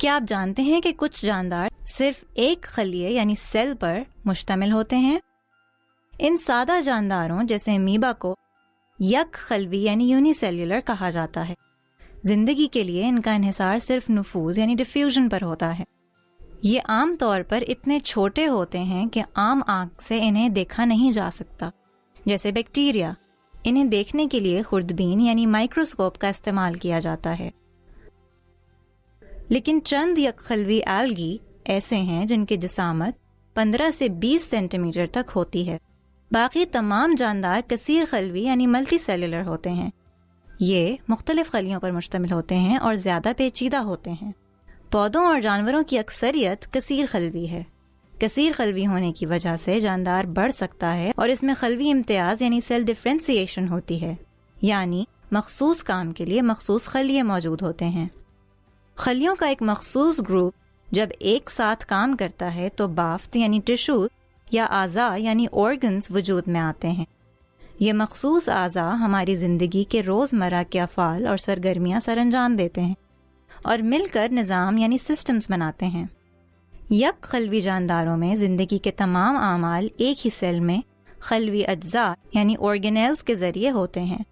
کیا آپ جانتے ہیں کہ کچھ جاندار صرف ایک خلیے یعنی سیل پر مشتمل ہوتے ہیں؟ ان سادہ جانداروں جیسے امیبا کو یک خلوی یعنی یونی سیلولر کہا جاتا ہے۔ زندگی کے لیے ان کا انحصار صرف نفوذ یعنی ڈیفیوژن پر ہوتا ہے۔ یہ عام طور پر اتنے چھوٹے ہوتے ہیں کہ عام آنکھ سے انہیں دیکھا نہیں جا سکتا، جیسے بیکٹیریا۔ انہیں دیکھنے کے لیے خوردبین یعنی مائکروسکوپ کا استعمال کیا جاتا ہے۔ لیکن چند یک خلوی الگی ایسے ہیں جن کی جسامت 15 سے 20 سینٹی میٹر تک ہوتی ہے۔ باقی تمام جاندار کثیر خلوی یعنی ملٹی سیلولر ہوتے ہیں۔ یہ مختلف خلیوں پر مشتمل ہوتے ہیں اور زیادہ پیچیدہ ہوتے ہیں۔ پودوں اور جانوروں کی اکثریت کثیر خلوی ہے۔ کثیر خلوی ہونے کی وجہ سے جاندار بڑھ سکتا ہے اور اس میں خلوی امتیاز یعنی سیل ڈفرینسیشن ہوتی ہے، یعنی مخصوص کام کے لیے مخصوص خلیے موجود ہوتے ہیں۔ خلیوں کا ایک مخصوص گروپ جب ایک ساتھ کام کرتا ہے تو بافت یعنی ٹشو یا اعضاء یعنی آرگنز وجود میں آتے ہیں۔ یہ مخصوص اعضاء ہماری زندگی کے روزمرہ کے افعال اور سرگرمیاں سر انجام دیتے ہیں اور مل کر نظام یعنی سسٹمز بناتے ہیں۔ یک خلوی جانداروں میں زندگی کے تمام اعمال ایک ہی سیل میں خلوی اجزاء یعنی آرگینیلز کے ذریعے ہوتے ہیں۔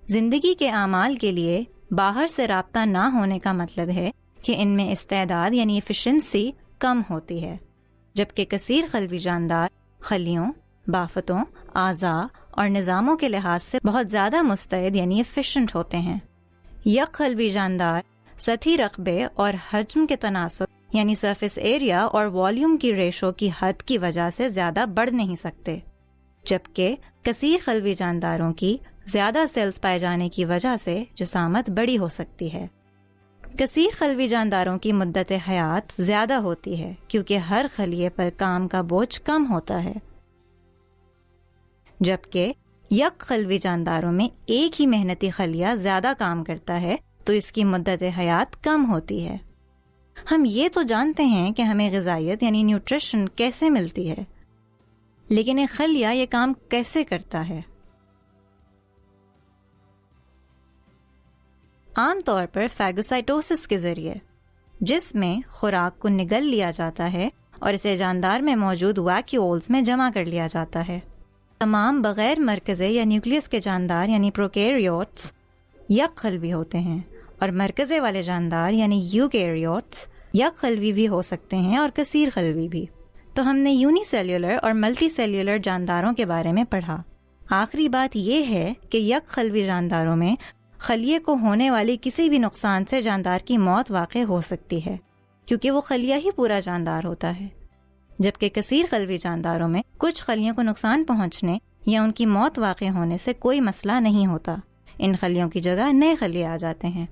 زندگی کے اعمال کے لیے باہر سے رابطہ نہ ہونے کا مطلب ہے کہ ان میں استعداد یعنی ایفیشنسی کم ہوتی ہے، جبکہ کثیر خلوی جاندار خلیوں، بافتوں، اعضاء اور نظاموں کے لحاظ سے بہت زیادہ مستعد یعنی ایفیشنٹ ہوتے ہیں۔ یک خلوی جاندار سطحی رقبے اور حجم کے تناسب یعنی سرفیس ایریا اور والیوم کی ریشو کی حد کی وجہ سے زیادہ بڑھ نہیں سکتے، جبکہ کثیر خلوی جانداروں کی زیادہ سیلز پائے جانے کی وجہ سے جسامت بڑی ہو سکتی ہے۔ کثیر خلوی جانداروں کی مدت حیات زیادہ ہوتی ہے کیونکہ ہر خلیے پر کام کا بوجھ کم ہوتا ہے، جبکہ یک خلوی جانداروں میں ایک ہی محنتی خلیہ زیادہ کام کرتا ہے تو اس کی مدت حیات کم ہوتی ہے۔ ہم یہ تو جانتے ہیں کہ ہمیں غذائیت یعنی نیوٹریشن کیسے ملتی ہے، لیکن ایک خلیہ یہ کام کیسے کرتا ہے؟ عام طور پر فیگوسائٹوسس کے ذریعے، جس میں خوراک کو نگل لیا جاتا ہے اور اسے جاندار میں موجود ویکیولز میں جمع کر لیا جاتا ہے۔ تمام بغیر مرکزے یا نیوکلیس کے جاندار یعنی پروکیریوٹس یک خلوی ہوتے ہیں، اور مرکزے والے جاندار یعنی یوکیریوٹس یک خلوی بھی ہو سکتے ہیں اور کثیر خلوی بھی۔ تو ہم نے یونی سیلولر اور ملٹی سیلولر جانداروں کے بارے میں پڑھا۔ آخری بات یہ ہے کہ یک خلوی جانداروں میں خلیے کو ہونے والی کسی بھی نقصان سے جاندار کی موت واقع ہو سکتی ہے، کیونکہ وہ خلیہ ہی پورا جاندار ہوتا ہے، جبکہ کثیر خلوی جانداروں میں کچھ خلیوں کو نقصان پہنچنے یا ان کی موت واقع ہونے سے کوئی مسئلہ نہیں ہوتا۔ ان خلیوں کی جگہ نئے خلیے آ جاتے ہیں۔